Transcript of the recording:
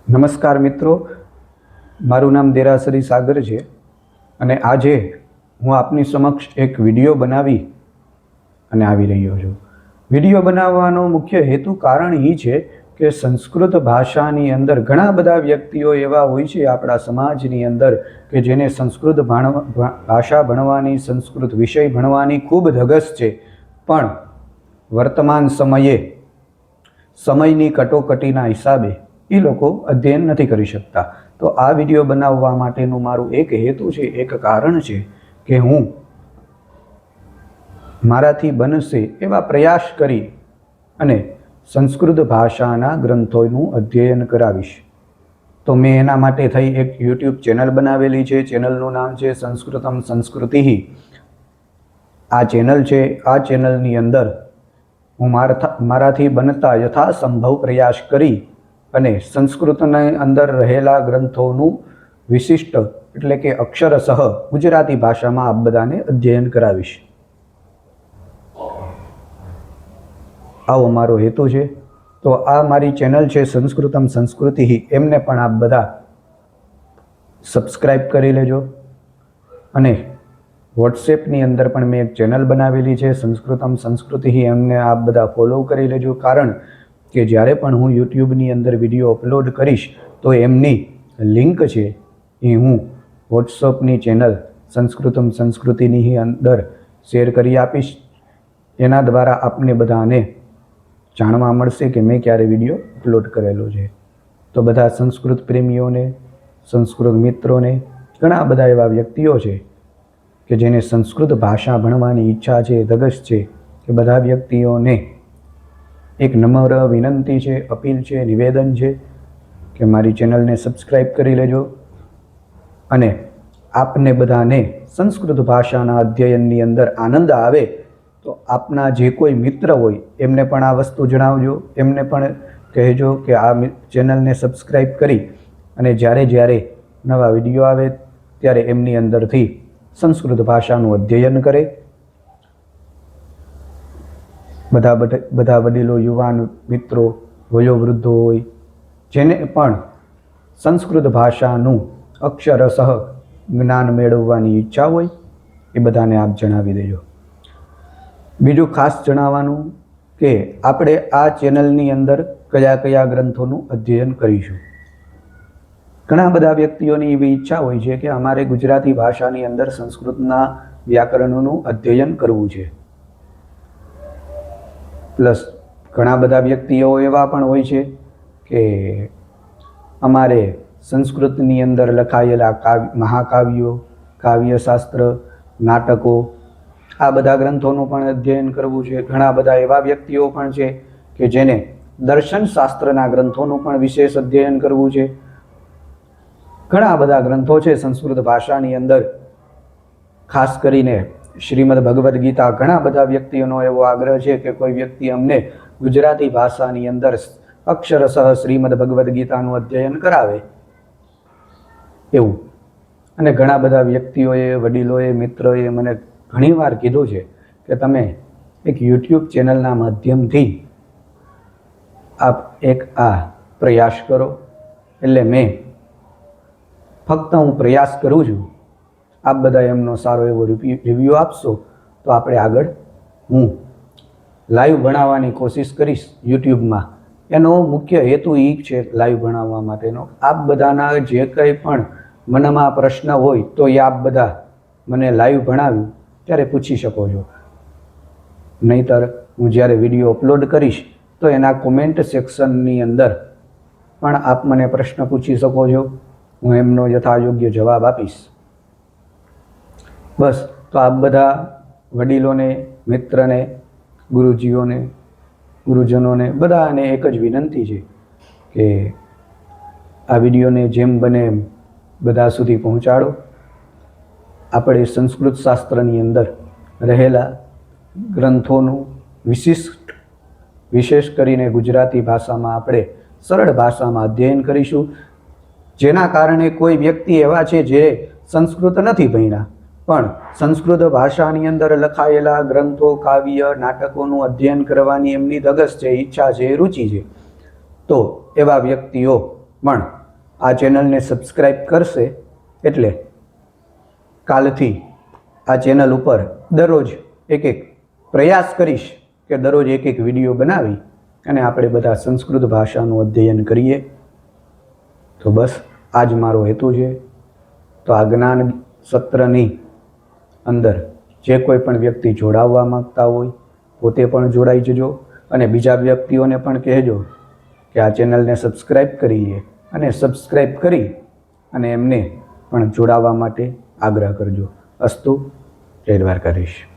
નમસ્કાર મિત્રો, મારું નામ દેરાસરી સાગર છે અને આજે હું આપની સમક્ષ એક વિડીયો બનાવી અને આવી રહ્યો છું. વિડીયો બનાવવાનો મુખ્ય હેતુ કારણ એ છે કે સંસ્કૃત ભાષાની અંદર ઘણા બધા વ્યક્તિઓ એવા હોય છે આપણા સમાજની અંદર કે જેને સંસ્કૃત ભાષા ભણવાની, સંસ્કૃત વિષય ભણવાની ખૂબ ધગશ છે, પણ વર્તમાન સમયની કટોકટીના હિસાબે એ લોકો અધ્યયન નથી કરી શકતા. તો આ વિડીયો બનાવવા માટેનું મારું એક હેતુ છે, એક કારણ છે કે હું મારાથી બનશે એવા પ્રયાસ કરી અને સંસ્કૃત ભાષાના ગ્રંથોનું અધ્યયન કરાવીશ. તો મેં એના માટે થઈ એક યુટ્યુબ ચેનલ બનાવેલી છે. ચેનલનું નામ છે સંસ્કૃતમ સંસ્કૃતિ. આ ચેનલ છે. આ ચેનલની અંદર હું મારાથી બનતા યથાસંભવ પ્રયાસ કરી અને સંસ્કૃતની અંદર રહેલા ગ્રંથોનું વિશિષ્ટ એટલે કે અક્ષરસહ ગુજરાતી ભાષામાં આપ બધાને અધ્યયન કરાવીશ. આવો મારો હેતુ છે. તો આ મારી ચેનલ છે સંસ્કૃતમ સંસ્કૃતિ, એમને પણ આપ બધા સબસ્ક્રાઈબ કરી લેજો. અને વોટ્સએપની અંદર પણ મેં એક ચેનલ બનાવેલી છે સંસ્કૃતમ સંસ્કૃતિ, એમને આપ બધા ફોલો કરી લેજો. કારણ કે જ્યારે પણ હું યુટ્યુબની અંદર વિડીયો અપલોડ કરીશ તો એમની લિંક છે એ હું વોટ્સઅપની ચેનલ સંસ્કૃતમ સંસ્કૃતિની અંદર શેર કરી આપીશ. એના દ્વારા આપને બધાને જાણવા મળશે કે મેં ક્યારે વિડીયો અપલોડ કરેલો છે. તો બધા સંસ્કૃત પ્રેમીઓને, સંસ્કૃત મિત્રોને, ઘણા બધા એવા વ્યક્તિઓ છે કે જેને સંસ્કૃત ભાષા ભણવાની ઈચ્છા છે, ધગશ છે, કે બધા વ્યક્તિઓને એક નમ્ર વિનંતી છે, અપીલ છે, નિવેદન છે કે મારી ચેનલને સબસ્ક્રાઈબ કરી લેજો. અને આપને બધાને સંસ્કૃત ભાષાના અધ્યયનની અંદર આનંદ આવે તો આપના જે કોઈ મિત્ર હોય એમને પણ આ વસ્તુ જણાવજો. એમને પણ કહેજો કે આ ચેનલને સબસ્ક્રાઈબ કરી અને જ્યારે નવા વિડીયો આવે ત્યારે એમની અંદરથી સંસ્કૃત ભાષાનું અધ્યયન કરે. બધા વડીલો, યુવાન મિત્રો, વયોવૃદ્ધો હોય જેને પણ સંસ્કૃત ભાષાનું અક્ષરસહ જ્ઞાન મેળવવાની ઈચ્છા હોય એ બધાને આપ જણાવી દેજો. બીજું ખાસ જણાવવાનું કે આપણે આ ચેનલની અંદર કયા કયા ગ્રંથોનું અધ્યયન કરીશું. ઘણા બધા વ્યક્તિઓની એવી ઈચ્છા હોય છે કે અમારે ગુજરાતી ભાષાની અંદર સંસ્કૃતના વ્યાકરણોનું અધ્યયન કરવું છે. પ્લસ ઘણા બધા વ્યક્તિઓ એવા પણ હોય છે કે અમારે સંસ્કૃતની અંદર લખાયેલા મહાકાવ્યો, કાવ્યશાસ્ત્ર, નાટકો, આ બધા ગ્રંથોનું પણ અધ્યયન કરવું છે. ઘણા બધા એવા વ્યક્તિઓ પણ છે કે જેને દર્શનશાસ્ત્રના ગ્રંથોનું પણ વિશેષ અધ્યયન કરવું છે. ઘણા બધા ગ્રંથો છે સંસ્કૃત ભાષાની અંદર, ખાસ કરીને શ્રીમદ ભગવદ્ ગીતા. ઘણા બધા વ્યક્તિઓનો એવો આગ્રહ છે કે કોઈ વ્યક્તિ અમને ગુજરાતી ભાષાની અંદર અક્ષરસહ શ્રીમદ ભગવદ્ ગીતાનું અધ્યયન કરાવે એવું. અને ઘણા બધા વ્યક્તિઓએ, વડીલોએ, મિત્રોએ મને ઘણીવાર કીધું છે કે તમે એક યુટ્યુબ ચેનલના માધ્યમથી આપ એક આ પ્રયાસ કરો. એટલે મેં ફક્ત હું પ્રયાસ કરું છું. આપ બધા એમનો સારો એવો રિવ્યૂ આપશો તો આપણે આગળ હું લાઈવ ભણાવવાની કોશિશ કરીશ યુટ્યુબમાં. એનો મુખ્ય હેતુ એ છે લાઈવ ભણાવવા માટેનો. આપ બધાના જે કંઈ પણ મનમાં પ્રશ્ન હોય તો એ આપ બધા મને લાઈવ ભણાવ્યું ત્યારે પૂછી શકો છો. નહીંતર હું જ્યારે વિડીયો અપલોડ કરીશ તો એના કોમેન્ટ સેક્શનની અંદર પણ આપ મને પ્રશ્ન પૂછી શકો છો. હું એમનો યથાયોગ્ય જવાબ આપીશ. બસ. તો આપ બધા વડીલોને, મિત્રને, ગુરુજનોને બધાને એક જ વિનંતી છે કે આ વિડીયોને જેમ બને એમ બધા સુધી પહોંચાડો. આપણે સંસ્કૃત શાસ્ત્રની અંદર રહેલા ગ્રંથોનું વિશેષ કરીને ગુજરાતી ભાષામાં આપણે સરળ ભાષામાં અધ્યયન કરીશું. જેના કારણે કોઈ વ્યક્તિ એવા છે જે સંસ્કૃત નથી ભણ્યા પણ સંસ્કૃત ભાષાની અંદર લખાયેલા ગ્રંથો, કાવ્ય, નાટકોનું અધ્યયન કરવાની એમની ધગશ છે, ઈચ્છા છે, રુચિ છે. તો એવા વ્યક્તિઓ પણ આ ચેનલને સબસ્ક્રાઈબ કરશે એટલે કાલથી આ ચેનલ ઉપર દરરોજ એક પ્રયાસ કરીશ કે દરરોજ એક વિડીયો બનાવી અને આપણે બધા સંસ્કૃત ભાષાનું અધ્યયન કરીએ. તો બસ આ જ મારો હેતુ છે. તો આ જ્ઞાન સત્રની અંદર જે કોઈ પણ વ્યક્તિ જોડાવવા માગતા હોય પોતે પણ જોડાઈ જજો અને બીજા વ્યક્તિઓને પણ કહેજો કે આ ચેનલને સબસ્ક્રાઈબ કરી લે અને સબસ્ક્રાઈબ કરી અને એમને પણ જોડાવા માટે આગ્રહ કરજો. અસ્તુ. જય દ્વારકાધીશ.